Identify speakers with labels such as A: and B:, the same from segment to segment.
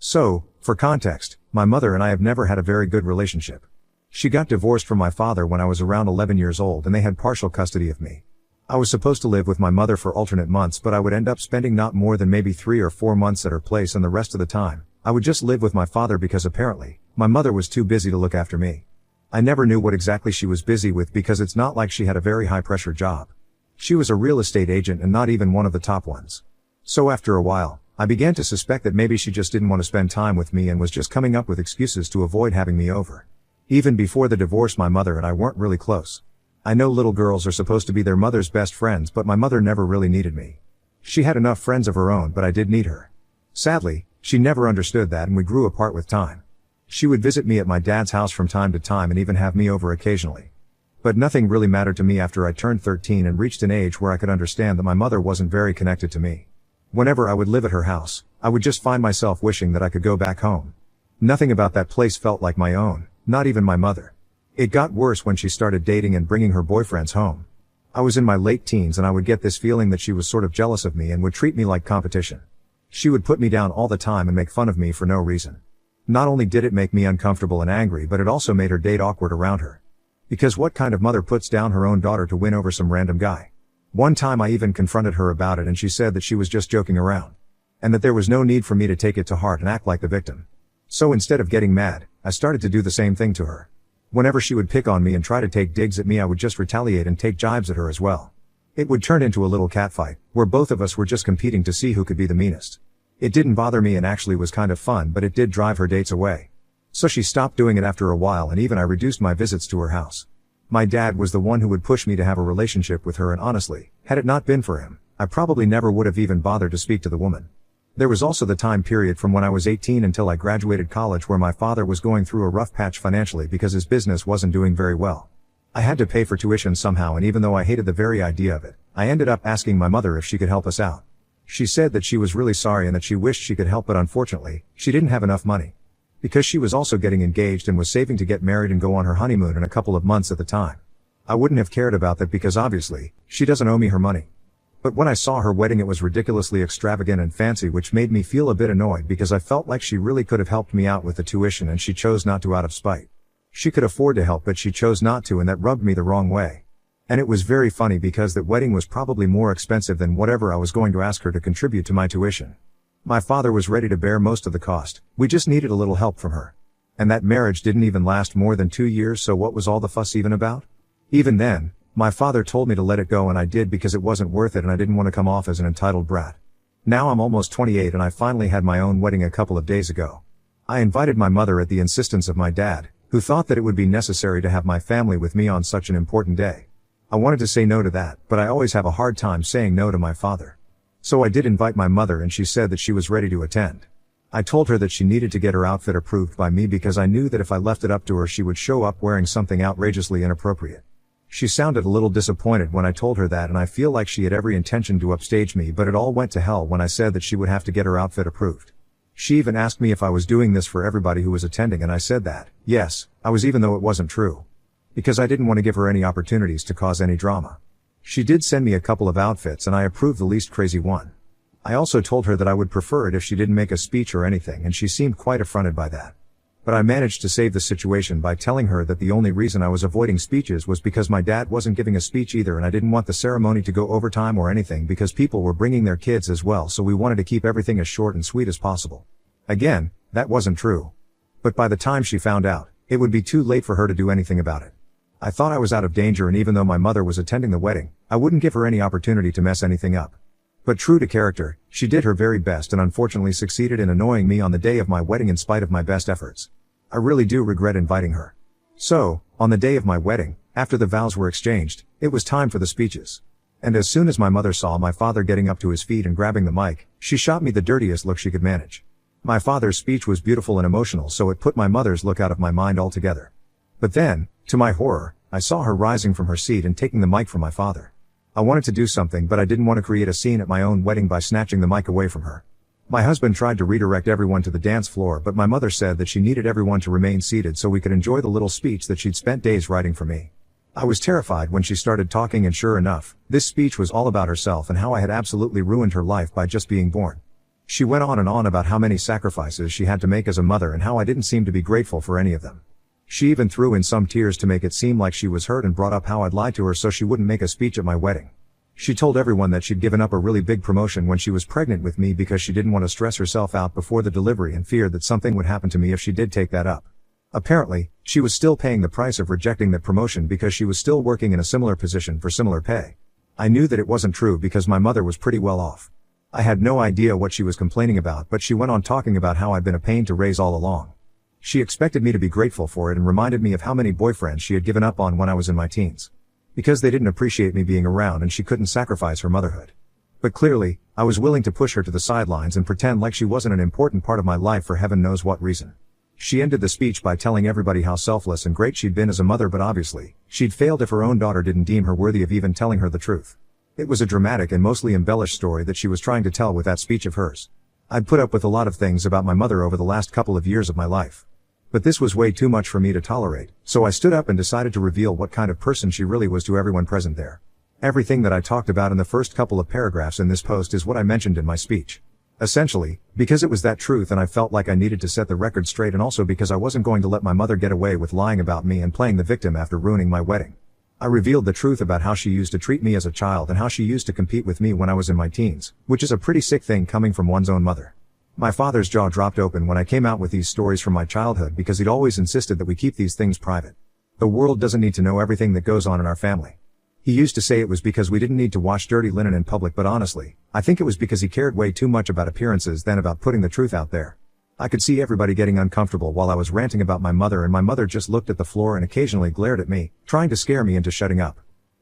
A: So, for context, my mother and I have never had a very good relationship. She got divorced from my father when I was around 11 years old and they had partial custody of me. I was supposed to live with my mother for alternate months, but I would end up spending not more than maybe 3 or 4 months at her place, and the rest of the time, I would just live with my father because apparently, my mother was too busy to look after me. I never knew what exactly she was busy with because it's not like she had a very high pressure job. She was a real estate agent and not even one of the top ones. So after a while, I began to suspect that maybe she just didn't want to spend time with me and was just coming up with excuses to avoid having me over. Even before the divorce, my mother and I weren't really close. I know little girls are supposed to be their mother's best friends, but my mother never really needed me. She had enough friends of her own, but I did need her. Sadly, she never understood that and we grew apart with time. She would visit me at my dad's house from time to time and even have me over occasionally. But nothing really mattered to me after I turned 13 and reached an age where I could understand that my mother wasn't very connected to me. Whenever I would live at her house, I would just find myself wishing that I could go back home. Nothing about that place felt like my own, not even my mother. It got worse when she started dating and bringing her boyfriends home. I was in my late teens and I would get this feeling that she was sort of jealous of me and would treat me like competition. She would put me down all the time and make fun of me for no reason. Not only did it make me uncomfortable and angry, but it also made her date awkward around her. Because what kind of mother puts down her own daughter to win over some random guy? One time I even confronted her about it and she said that she was just joking around. And that there was no need for me to take it to heart and act like the victim. So instead of getting mad, I started to do the same thing to her. Whenever she would pick on me and try to take digs at me, I would just retaliate and take jibes at her as well. It would turn into a little catfight, where both of us were just competing to see who could be the meanest. It didn't bother me and actually was kind of fun, but it did drive her dates away. So she stopped doing it after a while, and even I reduced my visits to her house. My dad was the one who would push me to have a relationship with her, and honestly, had it not been for him, I probably never would have even bothered to speak to the woman. There was also the time period from when I was 18 until I graduated college where my father was going through a rough patch financially because his business wasn't doing very well. I had to pay for tuition somehow, and even though I hated the very idea of it, I ended up asking my mother if she could help us out. She said that she was really sorry and that she wished she could help, but unfortunately, she didn't have enough money. Because she was also getting engaged and was saving to get married and go on her honeymoon in a couple of months at the time. I wouldn't have cared about that because obviously, she doesn't owe me her money. But when I saw her wedding, it was ridiculously extravagant and fancy, which made me feel a bit annoyed because I felt like she really could have helped me out with the tuition and she chose not to out of spite. She could afford to help, but she chose not to, and that rubbed me the wrong way. And it was very funny because that wedding was probably more expensive than whatever I was going to ask her to contribute to my tuition. My father was ready to bear most of the cost, we just needed a little help from her. And that marriage didn't even last more than 2 years, so what was all the fuss even about? Even then, my father told me to let it go, and I did because it wasn't worth it and I didn't want to come off as an entitled brat. Now I'm almost 28 and I finally had my own wedding a couple of days ago. I invited my mother at the insistence of my dad, who thought that it would be necessary to have my family with me on such an important day. I wanted to say no to that, but I always have a hard time saying no to my father. So I did invite my mother, and she said that she was ready to attend. I told her that she needed to get her outfit approved by me because I knew that if I left it up to her, she would show up wearing something outrageously inappropriate. She sounded a little disappointed when I told her that, and I feel like she had every intention to upstage me, but it all went to hell when I said that she would have to get her outfit approved. She even asked me if I was doing this for everybody who was attending, and I said that, yes, I was, even though it wasn't true. Because I didn't want to give her any opportunities to cause any drama. She did send me a couple of outfits and I approved the least crazy one. I also told her that I would prefer it if she didn't make a speech or anything, and she seemed quite affronted by that. But I managed to save the situation by telling her that the only reason I was avoiding speeches was because my dad wasn't giving a speech either, and I didn't want the ceremony to go over time or anything because people were bringing their kids as well, so we wanted to keep everything as short and sweet as possible. Again, that wasn't true. But by the time she found out, it would be too late for her to do anything about it. I thought I was out of danger, and even though my mother was attending the wedding, I wouldn't give her any opportunity to mess anything up. But true to character, she did her very best and unfortunately succeeded in annoying me on the day of my wedding in spite of my best efforts. I really do regret inviting her. So, on the day of my wedding, after the vows were exchanged, it was time for the speeches. And as soon as my mother saw my father getting up to his feet and grabbing the mic, she shot me the dirtiest look she could manage. My father's speech was beautiful and emotional, so it put my mother's look out of my mind altogether. But then, to my horror, I saw her rising from her seat and taking the mic from my father. I wanted to do something, but I didn't want to create a scene at my own wedding by snatching the mic away from her. My husband tried to redirect everyone to the dance floor, but my mother said that she needed everyone to remain seated so we could enjoy the little speech that she'd spent days writing for me. I was terrified when she started talking, and sure enough, this speech was all about herself and how I had absolutely ruined her life by just being born. She went on and on about how many sacrifices she had to make as a mother and how I didn't seem to be grateful for any of them. She even threw in some tears to make it seem like she was hurt and brought up how I'd lied to her so she wouldn't make a speech at my wedding. She told everyone that she'd given up a really big promotion when she was pregnant with me because she didn't want to stress herself out before the delivery and feared that something would happen to me if she did take that up. Apparently, she was still paying the price of rejecting that promotion because she was still working in a similar position for similar pay. I knew that it wasn't true because my mother was pretty well off. I had no idea what she was complaining about, but she went on talking about how I'd been a pain to raise all along. She expected me to be grateful for it and reminded me of how many boyfriends she had given up on when I was in my teens. Because they didn't appreciate me being around and she couldn't sacrifice her motherhood. But clearly, I was willing to push her to the sidelines and pretend like she wasn't an important part of my life for heaven knows what reason. She ended the speech by telling everybody how selfless and great she'd been as a mother, but obviously, she'd failed if her own daughter didn't deem her worthy of even telling her the truth. It was a dramatic and mostly embellished story that she was trying to tell with that speech of hers. I'd put up with a lot of things about my mother over the last couple of years of my life. But this was way too much for me to tolerate, so I stood up and decided to reveal what kind of person she really was to everyone present there. Everything that I talked about in the first couple of paragraphs in this post is what I mentioned in my speech. Essentially, because it was that truth and I felt like I needed to set the record straight, and also because I wasn't going to let my mother get away with lying about me and playing the victim after ruining my wedding. I revealed the truth about how she used to treat me as a child and how she used to compete with me when I was in my teens, which is a pretty sick thing coming from one's own mother. My father's jaw dropped open when I came out with these stories from my childhood because he'd always insisted that we keep these things private. The world doesn't need to know everything that goes on in our family. He used to say it was because we didn't need to wash dirty linen in public, but honestly, I think it was because he cared way too much about appearances than about putting the truth out there. I could see everybody getting uncomfortable while I was ranting about my mother, and my mother just looked at the floor and occasionally glared at me, trying to scare me into shutting up.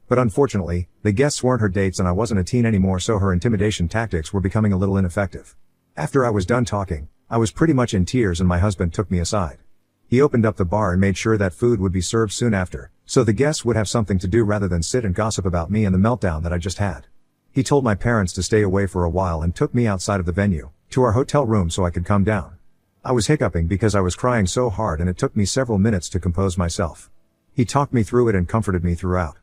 A: But unfortunately, the guests weren't her dates and I wasn't a teen anymore, so her intimidation tactics were becoming a little ineffective. After I was done talking, I was pretty much in tears and my husband took me aside. He opened up the bar and made sure that food would be served soon after, so the guests would have something to do rather than sit and gossip about me and the meltdown that I just had. He told my parents to stay away for a while and took me outside of the venue, to our hotel room so I could calm down. I was hiccuping because I was crying so hard and it took me several minutes to compose myself. He talked me through it and comforted me throughout.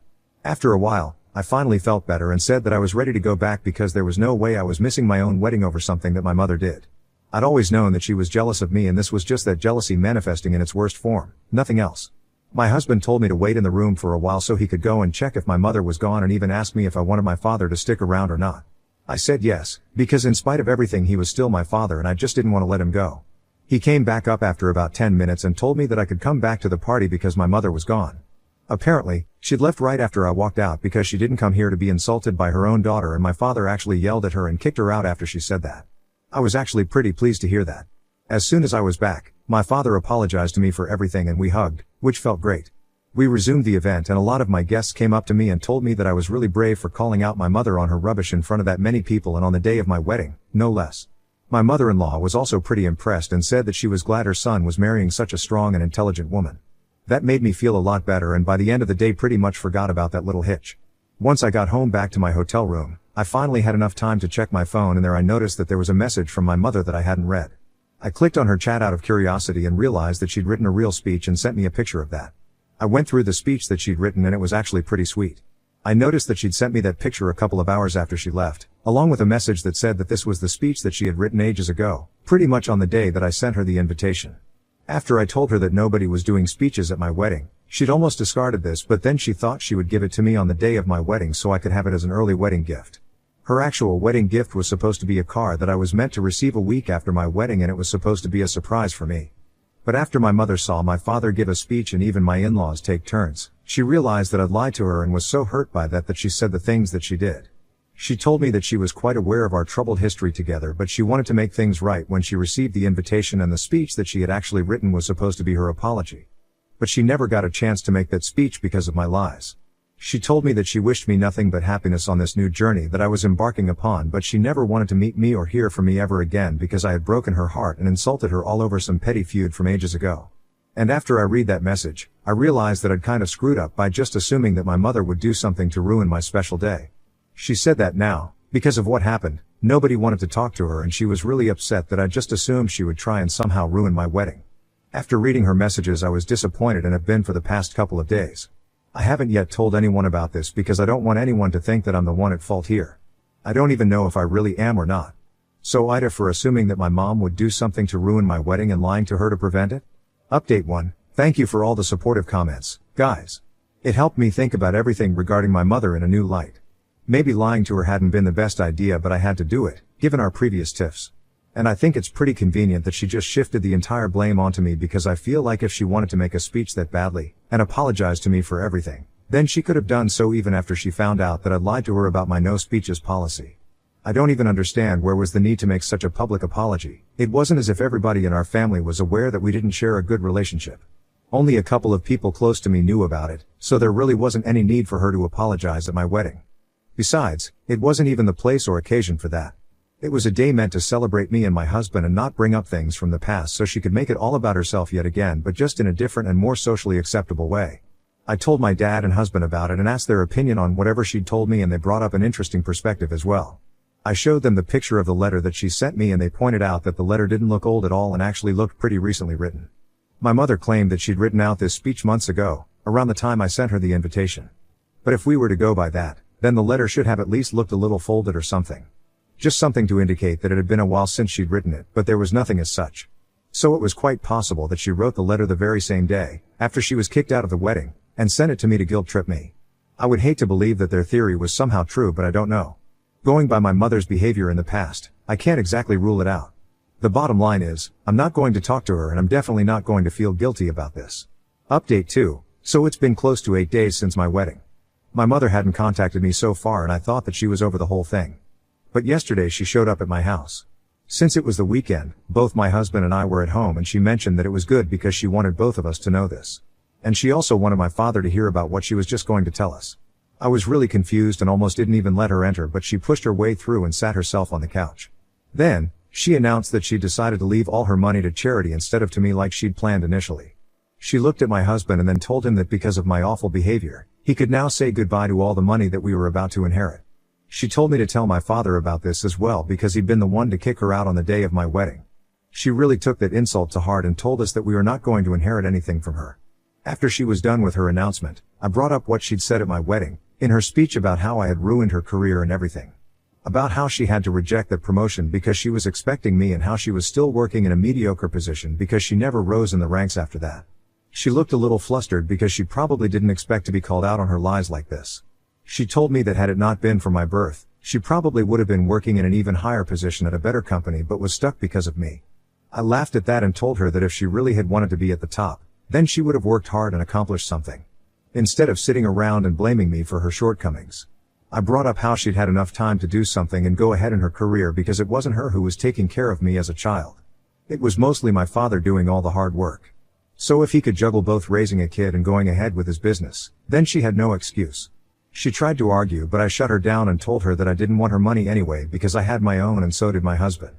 A: After a while, I finally felt better and said that I was ready to go back because there was no way I was missing my own wedding over something that my mother did. I'd always known that she was jealous of me, and this was just that jealousy manifesting in its worst form, nothing else. My husband told me to wait in the room for a while so he could go and check if my mother was gone, and even asked me if I wanted my father to stick around or not. I said yes, because in spite of everything he was still my father and I just didn't want to let him go. He came back up after about 10 minutes and told me that I could come back to the party because my mother was gone. Apparently, she'd left right after I walked out because she didn't come here to be insulted by her own daughter, and my father actually yelled at her and kicked her out after she said that. I was actually pretty pleased to hear that. As soon as I was back, my father apologized to me for everything and we hugged, which felt great. We resumed the event and a lot of my guests came up to me and told me that I was really brave for calling out my mother on her rubbish in front of that many people and on the day of my wedding, no less. My mother-in-law was also pretty impressed and said that she was glad her son was marrying such a strong and intelligent woman. That made me feel a lot better, and by the end of the day pretty much forgot about that little hitch. Once I got home back to my hotel room, I finally had enough time to check my phone, and there I noticed that there was a message from my mother that I hadn't read. I clicked on her chat out of curiosity and realized that she'd written a real speech and sent me a picture of that. I went through the speech that she'd written and it was actually pretty sweet. I noticed that she'd sent me that picture a couple of hours after she left, along with a message that said that this was the speech that she had written ages ago, pretty much on the day that I sent her the invitation. After I told her that nobody was doing speeches at my wedding, she'd almost discarded this, but then she thought she would give it to me on the day of my wedding so I could have it as an early wedding gift. Her actual wedding gift was supposed to be a car that I was meant to receive a week after my wedding, and it was supposed to be a surprise for me. But after my mother saw my father give a speech and even my in-laws take turns, she realized that I'd lied to her and was so hurt by that she said the things that she did. She told me that she was quite aware of our troubled history together, but she wanted to make things right when she received the invitation, and the speech that she had actually written was supposed to be her apology. But she never got a chance to make that speech because of my lies. She told me that she wished me nothing but happiness on this new journey that I was embarking upon, but she never wanted to meet me or hear from me ever again because I had broken her heart and insulted her all over some petty feud from ages ago. And after I read that message, I realized that I'd kind of screwed up by just assuming that my mother would do something to ruin my special day. She said that now, because of what happened, nobody wanted to talk to her and she was really upset that I just assumed she would try and somehow ruin my wedding. After reading her messages, I was disappointed and have been for the past couple of days. I haven't yet told anyone about this because I don't want anyone to think that I'm the one at fault here. I don't even know if I really am or not. So Ida for assuming that my mom would do something to ruin my wedding and lying to her to prevent it? Update 1. Thank you for all the supportive comments, guys. It helped me think about everything regarding my mother in a new light. Maybe lying to her hadn't been the best idea, but I had to do it, given our previous tiffs. And I think it's pretty convenient that she just shifted the entire blame onto me, because I feel like if she wanted to make a speech that badly, and apologize to me for everything, then she could have done so even after she found out that I'd lied to her about my no speeches policy. I don't even understand where was the need to make such a public apology. It wasn't as if everybody in our family was aware that we didn't share a good relationship. Only a couple of people close to me knew about it, so there really wasn't any need for her to apologize at my wedding. Besides, it wasn't even the place or occasion for that. It was a day meant to celebrate me and my husband and not bring up things from the past so she could make it all about herself yet again, but just in a different and more socially acceptable way. I told my dad and husband about it and asked their opinion on whatever she'd told me, and they brought up an interesting perspective as well. I showed them the picture of the letter that she sent me, and they pointed out that the letter didn't look old at all and actually looked pretty recently written. My mother claimed that she'd written out this speech months ago, around the time I sent her the invitation. But if we were to go by that, then the letter should have at least looked a little folded or something. Just something to indicate that it had been a while since she'd written it, but there was nothing as such. So it was quite possible that she wrote the letter the very same day, after she was kicked out of the wedding, and sent it to me to guilt trip me. I would hate to believe that their theory was somehow true, but I don't know. Going by my mother's behavior in the past, I can't exactly rule it out. The bottom line is, I'm not going to talk to her, and I'm definitely not going to feel guilty about this. Update 2. So it's been close to 8 days since my wedding. My mother hadn't contacted me so far, and I thought that she was over the whole thing. But yesterday she showed up at my house. Since it was the weekend, both my husband and I were at home, and she mentioned that it was good because she wanted both of us to know this. And she also wanted my father to hear about what she was just going to tell us. I was really confused and almost didn't even let her enter, but she pushed her way through and sat herself on the couch. Then, she announced that she decided to leave all her money to charity instead of to me like she'd planned initially. She looked at my husband and then told him that because of my awful behavior, he could now say goodbye to all the money that we were about to inherit. She told me to tell my father about this as well because he'd been the one to kick her out on the day of my wedding. She really took that insult to heart and told us that we were not going to inherit anything from her. After she was done with her announcement, I brought up what she'd said at my wedding, in her speech about how I had ruined her career and everything. About how she had to reject that promotion because she was expecting me, and how she was still working in a mediocre position because she never rose in the ranks after that. She looked a little flustered because she probably didn't expect to be called out on her lies like this. She told me that had it not been for my birth, she probably would have been working in an even higher position at a better company, but was stuck because of me. I laughed at that and told her that if she really had wanted to be at the top, then she would have worked hard and accomplished something, instead of sitting around and blaming me for her shortcomings. I brought up how she'd had enough time to do something and go ahead in her career because it wasn't her who was taking care of me as a child. It was mostly my father doing all the hard work. So if he could juggle both raising a kid and going ahead with his business, then she had no excuse. She tried to argue, but I shut her down and told her that I didn't want her money anyway because I had my own and so did my husband.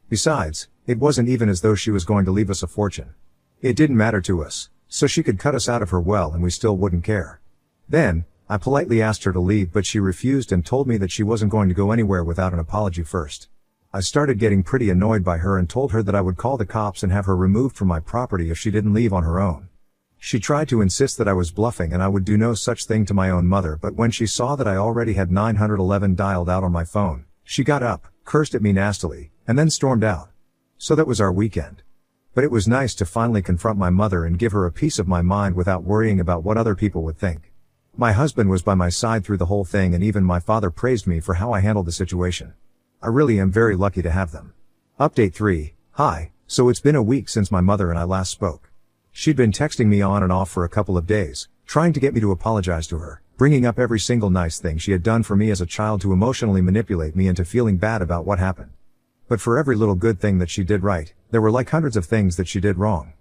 A: Besides, it wasn't even as though she was going to leave us a fortune. It didn't matter to us, so she could cut us out of her will and we still wouldn't care. Then, I politely asked her to leave, but she refused and told me that she wasn't going to go anywhere without an apology first. I started getting pretty annoyed by her and told her that I would call the cops and have her removed from my property if she didn't leave on her own. She tried to insist that I was bluffing and I would do no such thing to my own mother, but when she saw that I already had 911 dialed out on my phone, she got up, cursed at me nastily, and then stormed out. So that was our weekend. But it was nice to finally confront my mother and give her a piece of my mind without worrying about what other people would think. My husband was by my side through the whole thing, and even my father praised me for how I handled the situation. I really am very lucky to have them. Update 3. Hi, so it's been a week since my mother and I last spoke. She'd been texting me on and off for a couple of days, trying to get me to apologize to her, bringing up every single nice thing she had done for me as a child to emotionally manipulate me into feeling bad about what happened. But for every little good thing that she did right, there were like hundreds of things that she did wrong.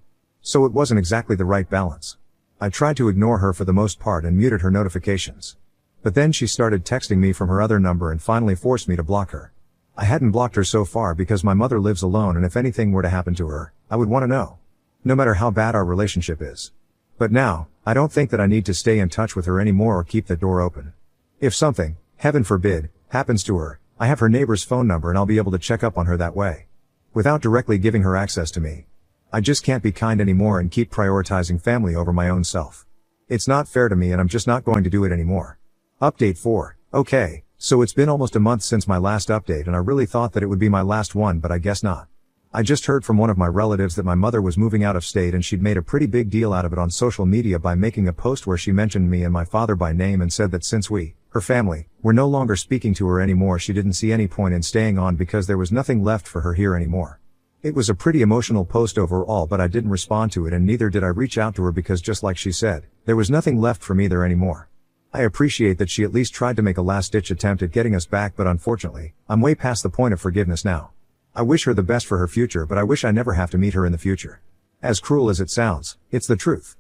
A: So it wasn't exactly the right balance. I tried to ignore her for the most part and muted her notifications. But then she started texting me from her other number and finally forced me to block her. I hadn't blocked her so far because my mother lives alone, and if anything were to happen to her, I would want to know. No matter how bad our relationship is. But now, I don't think that I need to stay in touch with her anymore or keep that door open. If something, heaven forbid, happens to her, I have her neighbor's phone number and I'll be able to check up on her that way. Without directly giving her access to me. I just can't be kind anymore and keep prioritizing family over my own self. It's not fair to me and I'm just not going to do it anymore. Update 4. Okay, So it's been almost a month since my last update and I really thought that it would be my last one, but I guess not. I just heard from one of my relatives that my mother was moving out of state and she'd made a pretty big deal out of it on social media by making a post where she mentioned me and my father by name and said that since we, her family, were no longer speaking to her anymore, she didn't see any point in staying on because there was nothing left for her here anymore. It was a pretty emotional post overall, but I didn't respond to it and neither did I reach out to her because just like she said, there was nothing left for me there anymore. I appreciate that she at least tried to make a last-ditch attempt at getting us back, but unfortunately, I'm way past the point of forgiveness now. I wish her the best for her future, but I wish I never have to meet her in the future. As cruel as it sounds, it's the truth.